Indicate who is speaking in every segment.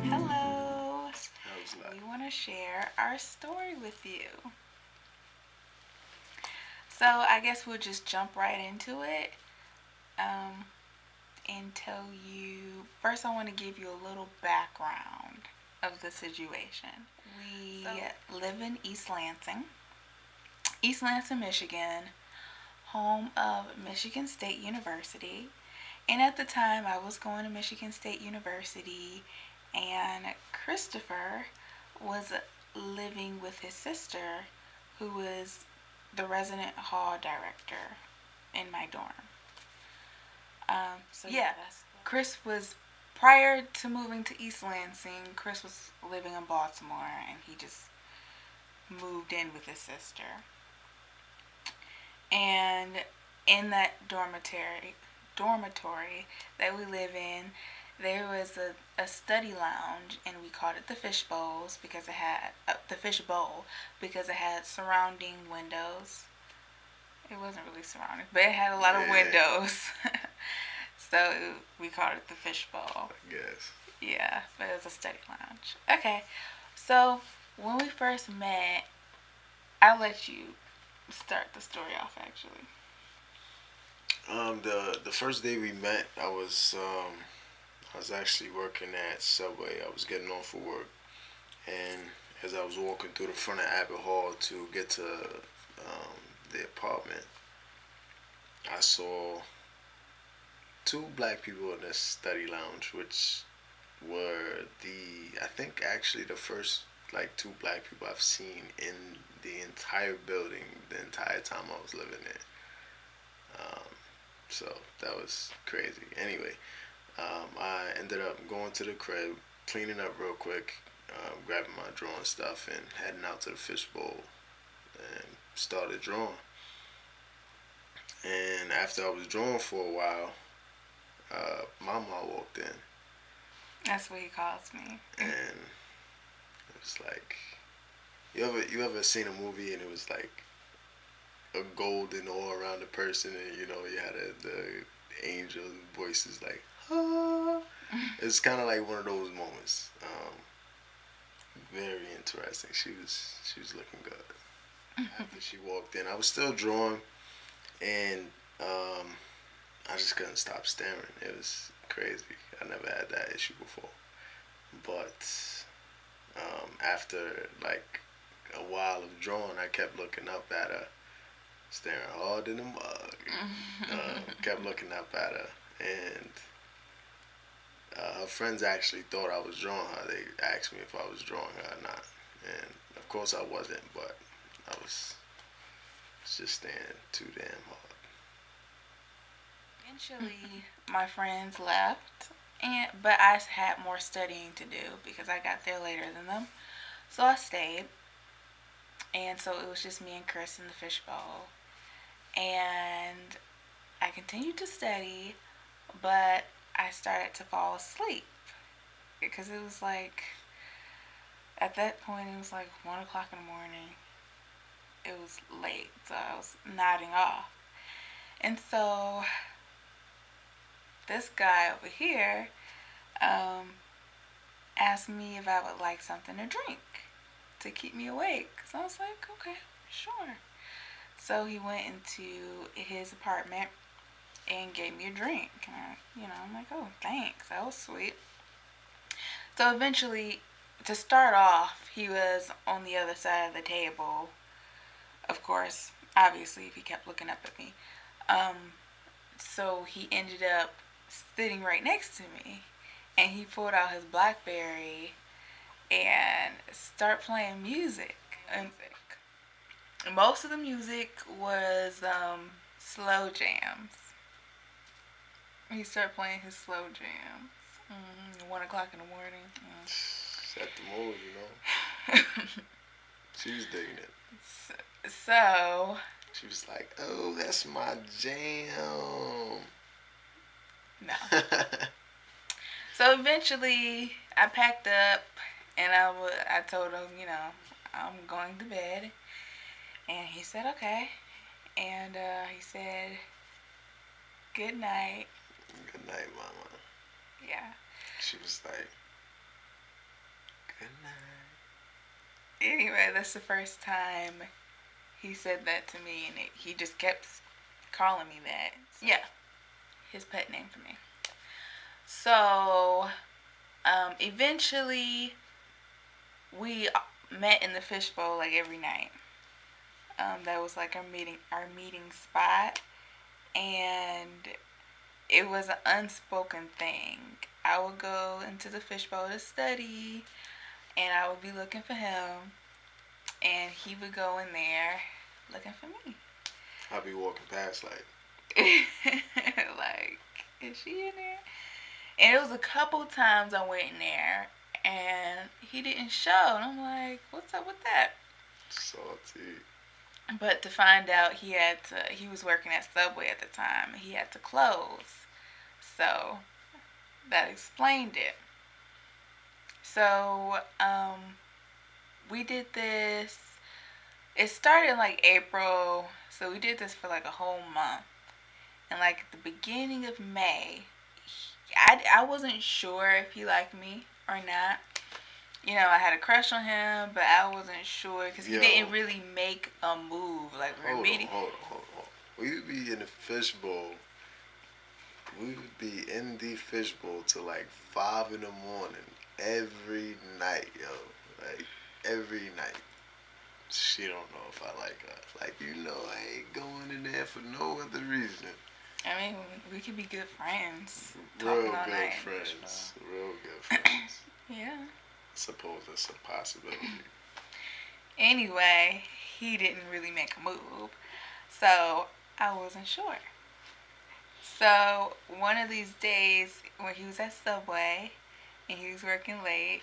Speaker 1: Hello.
Speaker 2: How's that?
Speaker 1: We want to share our story with you. So I guess we'll just jump right into it um, and tell you. First, I want to give you a little background of the situation. We live in East Lansing, Michigan, home of Michigan State University. And at the time, I was going to Michigan State University, and Christopher was living with his sister, who was the resident hall director in my dorm. Yeah, Chris was prior to moving to East Lansing. Chris was living in Baltimore, and he just moved in with his sister. And in that dormitory that we live in, there was a study lounge, and we called it the fish bowls because it had the fish bowl because it had surrounding windows. It wasn't really surrounding, but it had a lot of windows. So we called it the fish bowl.
Speaker 2: I guess.
Speaker 1: Yeah, but it was a study lounge. Okay, so when we first met, I'll let you start the story off actually.
Speaker 2: The first day we met, I was actually working at Subway. I was getting off for work, and as I was walking through the front of Abbott Hall to get to the apartment, I saw two black people in this study lounge, which were I think actually the first like two black people I've seen in the entire building the entire time I was living there. Um, so that was crazy. Anyway, I ended up going to the crib, cleaning up real quick, grabbing my drawing stuff, and heading out to the fishbowl and started drawing. And after I was drawing for a while, my mom walked in,
Speaker 1: That's what he calls me.
Speaker 2: and it was like you ever seen a movie and it was like a golden all around the person, and you had the angel voices like ah. It's kind of like one of those moments. Very interesting. She was looking good. After she walked in, I was still drawing, and um, I just couldn't stop staring. It was crazy. I never had that issue before. But after like a while of drawing, I kept looking up at her, staring hard in the mug. Kept looking up at her, and her friends actually thought I was drawing her. They asked me if I was drawing her or not, and of course I wasn't. But I was just staring too damn hard.
Speaker 1: Eventually, my friends left, but I had more studying to do because I got there later than them. So I stayed, and so it was just me and Chris in the fishbowl. And I continued to study, but I started to fall asleep because it was like at that point it was like 1 o'clock in the morning. It was late, so I was nodding off. And so this guy over here um, asked me if I would like something to drink to keep me awake. So I was like, okay, sure. So he went into his apartment and gave me a drink. And I'm like, oh, thanks. That was sweet. So eventually, to start off, he was on the other side of the table. Of course, obviously, if he kept looking up at me. So he ended up sitting right next to me, and he pulled out his BlackBerry and start playing music. And most of the music was slow jams. He started playing his slow jams. 1 o'clock in the morning.
Speaker 2: Set the mood. She was digging it.
Speaker 1: So,
Speaker 2: She was like, "Oh, that's my jam."
Speaker 1: no. So eventually, I packed up and I told him, I'm going to bed. And he said, okay. And he said, good night.
Speaker 2: Good night, mama.
Speaker 1: Yeah.
Speaker 2: She was like, good night.
Speaker 1: Anyway, that's the first time he said that to me, and he just kept calling me that. Yeah, his pet name for me. So, eventually, we met in the fishbowl like every night. That was like our meeting spot, and it was an unspoken thing. I would go into the fishbowl to study, and I would be looking for him, and he would go in there looking for me.
Speaker 2: I'll be walking past like,
Speaker 1: Like, is she in there? And it was a couple times I went in there, and he didn't show, and I'm like, what's up with that?
Speaker 2: salty.
Speaker 1: But to find out, he was working at Subway at the time. He had to close, so that explained it. So we did this. It started in like April, so we did this for like a whole month. And like at the beginning of May, I wasn't sure if he liked me or not. I had a crush on him, but I wasn't sure because he
Speaker 2: Yo,
Speaker 1: didn't really make a move. Like we were
Speaker 2: hold on,
Speaker 1: meeting.
Speaker 2: hold on, hold on. We would be in the fishbowl. We would be in the fishbowl till like 5 in the morning every night, yo. Like every night. She don't know if I like her. Like I ain't going in there for no other reason.
Speaker 1: I mean, we could be good friends, talking
Speaker 2: Real
Speaker 1: all
Speaker 2: good
Speaker 1: night.
Speaker 2: friends. Real good friends.
Speaker 1: Yeah.
Speaker 2: Suppose that's a possibility.
Speaker 1: Anyway, he didn't really make a move, so I wasn't sure. So one of these days when he was at Subway and he was working late,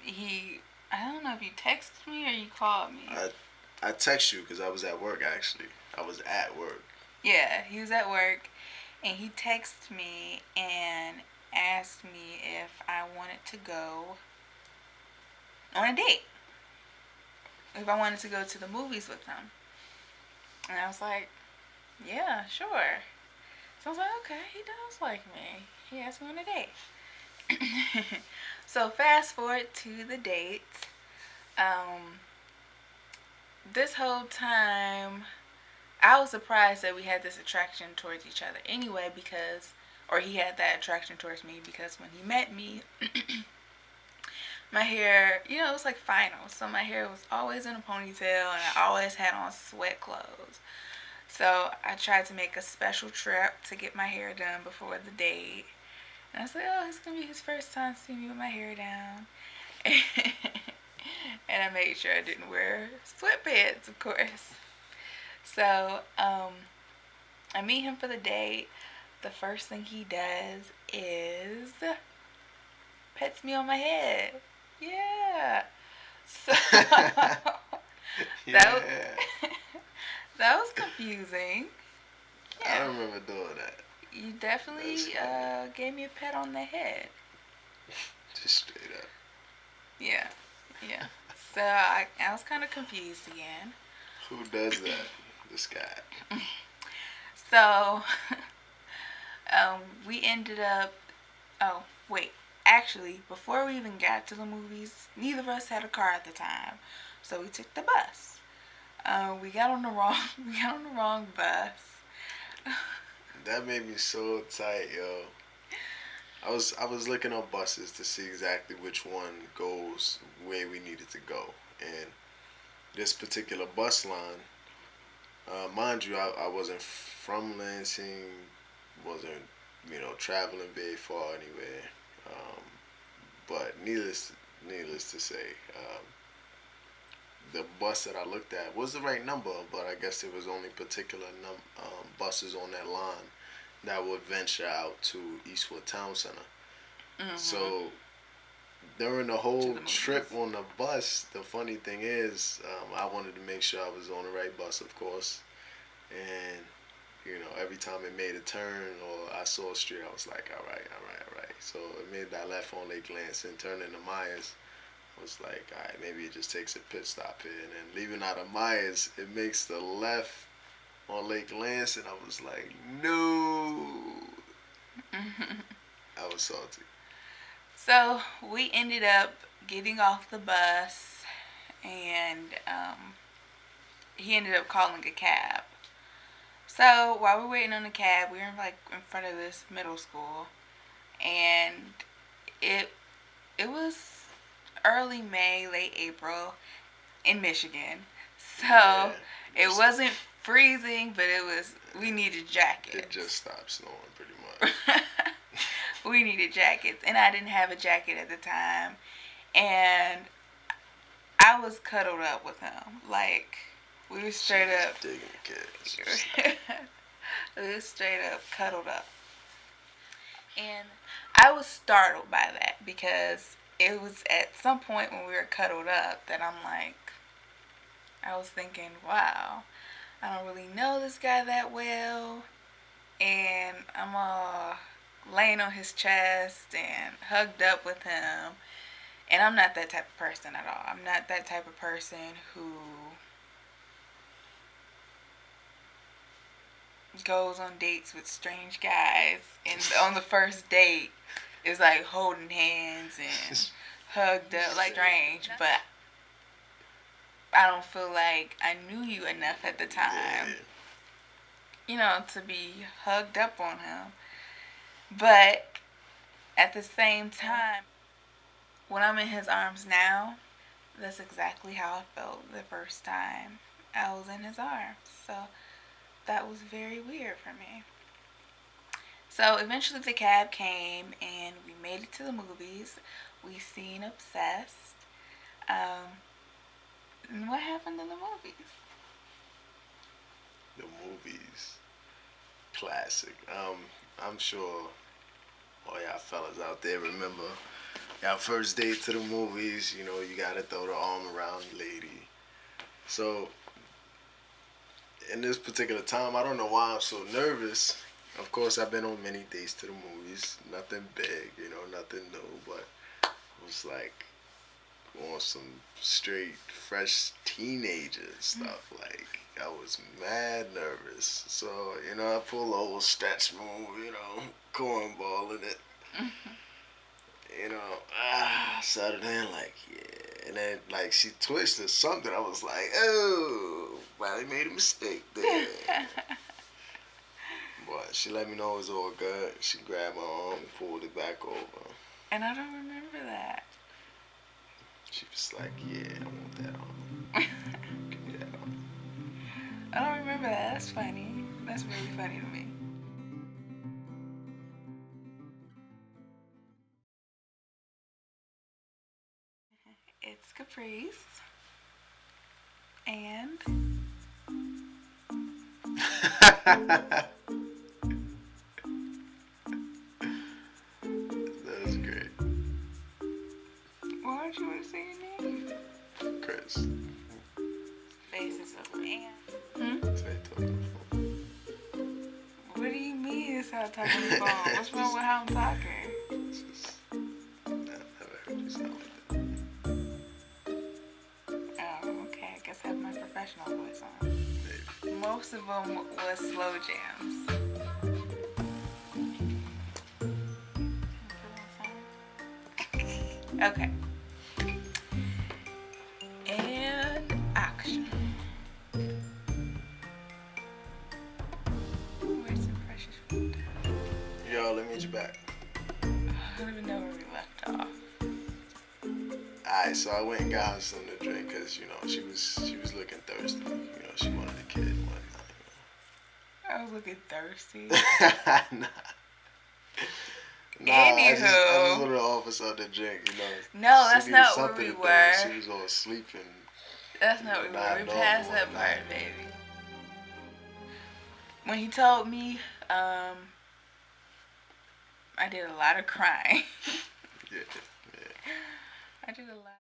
Speaker 1: I don't know if you texted me or you called me.
Speaker 2: I text you because I was at work actually. I was at work.
Speaker 1: Yeah, he was at work and he texted me and asked me if I wanted to go on a date. If I wanted to go to the movies with him. And I was like, yeah, sure. So I was like, okay, he does like me. He asked me on a date. So fast forward to the date. Um, this whole time, I was surprised that we had this attraction towards each other anyway or he had that attraction towards me because when he met me, my hair, it was like finals. So my hair was always in a ponytail and I always had on sweat clothes. So I tried to make a special trip to get my hair done before the date. And I was like, oh, it's going to be his first time seeing me with my hair down. And I made sure I didn't wear sweatpants, of course. So I meet him for the date. The first thing he does is pets me on my head. Yeah. So
Speaker 2: Yeah.
Speaker 1: that that was confusing.
Speaker 2: I
Speaker 1: Yeah.
Speaker 2: remember doing that.
Speaker 1: You definitely gave me a pet on the head.
Speaker 2: Just straight up.
Speaker 1: Yeah. Yeah. So I was kind of confused again.
Speaker 2: Who does that? This guy.
Speaker 1: So we ended up. Oh wait, actually, before we even got to the movies, neither of us had a car at the time, so we took the bus. We got on the wrong. We got on the wrong bus.
Speaker 2: That made me so tight, yo. I was looking up buses to see exactly which one goes where we needed to go, and this particular bus line, mind you, I wasn't from Lansing, wasn't traveling very far anywhere, um, but needless to say, the bus that I looked at was the right number, but I guess there was only particular buses on that line that would venture out to Eastwood Town Center.
Speaker 1: Mm-hmm.
Speaker 2: So during the
Speaker 1: to
Speaker 2: whole
Speaker 1: the movies?
Speaker 2: trip on the bus, the funny thing is, I wanted to make sure I was on the right bus, of course. And every time it made a turn or I saw a street, I was like, all right, all right, all right. So it made that left on Lake Lansing, turn into Myers. I was like, all right, maybe it just takes a pit stop here. And then leaving out of Myers, it makes the left on Lake Lansing. I was like, no. I was salty.
Speaker 1: So we ended up getting off the bus, and he ended up calling a cab. So while we were waiting on the cab, we were like in front of this middle school, and it it was early May, late April in Michigan.
Speaker 2: Yeah.
Speaker 1: So it wasn't freezing, but we needed
Speaker 2: It
Speaker 1: jackets.
Speaker 2: just stopped snowing pretty much.
Speaker 1: We needed jackets, and I didn't have a jacket at the time, and I was cuddled up with him. Like, we were straight up.
Speaker 2: Digging the kids.
Speaker 1: We were straight up cuddled up. And I was startled by that because it was at some point when we were cuddled up that I'm like, I was thinking, wow, I don't really know this guy that well. And I'm all laying on his chest and hugged up with him. And I'm not that type of person at all. I'm not that type of person who goes on dates with strange guys and on the first date is like holding hands and hugged up like strange. But I don't feel like I knew you enough at the time, to be hugged up on him. But at the same time, when I'm in his arms now, that's exactly how I felt the first time I was in his arms. So that was very weird for me. So eventually the cab came and we made it to the movies. We seen Obsessed. And what happened in the movies?
Speaker 2: The movies, classic. I'm sure all y'all fellas out there remember y'all first date to the movies. You gotta throw the arm around the lady. So in this particular time, I don't know why I'm so nervous. Of course, I've been on many dates to the movies. Nothing big, nothing new, but it was like on some straight, fresh teenager stuff. Like, I was mad nervous. So, I pull the old stretch move, cornball in it. Sat her down like, yeah. And then, like, she twitched or something. I was like, oh, well, they made a mistake there. But she let me know it was all good. She grabbed my arm and pulled it back over.
Speaker 1: And I don't remember that.
Speaker 2: She was like, yeah, I want that arm. Give me that arm.
Speaker 1: I don't remember that. That's funny. That's really funny to me. It's Caprice. And
Speaker 2: That was great.
Speaker 1: why don't you want to say your name?
Speaker 2: Chris.
Speaker 1: Faces of man. Hmm?
Speaker 2: Say talk on the phone.
Speaker 1: What do you mean it's how I talk on the phone? What's wrong with how I'm talking?
Speaker 2: It's just, I've never heard you sound like that.
Speaker 1: Oh, okay. I guess I have my professional voice on.
Speaker 2: Maybe.
Speaker 1: Most of them was slow jams. Okay. And action. Where's the precious food?
Speaker 2: Yo, let me get you back.
Speaker 1: I don't even know where we left off.
Speaker 2: Alright, so I went and got her something to drink because, she was looking thirsty. She wanted a kid and whatnot.
Speaker 1: I was looking thirsty.
Speaker 2: Nah.
Speaker 1: Anywho.
Speaker 2: I just wanted to offer something to drink,
Speaker 1: No, that's
Speaker 2: She needed
Speaker 1: not where
Speaker 2: something
Speaker 1: we
Speaker 2: to do.
Speaker 1: were.
Speaker 2: She was all sleeping.
Speaker 1: That's not what we
Speaker 2: Not
Speaker 1: were. We
Speaker 2: normal,
Speaker 1: passed that
Speaker 2: not-
Speaker 1: part, baby. When he told me, I did a lot of crying.
Speaker 2: Yeah, yeah.
Speaker 1: I did a lot.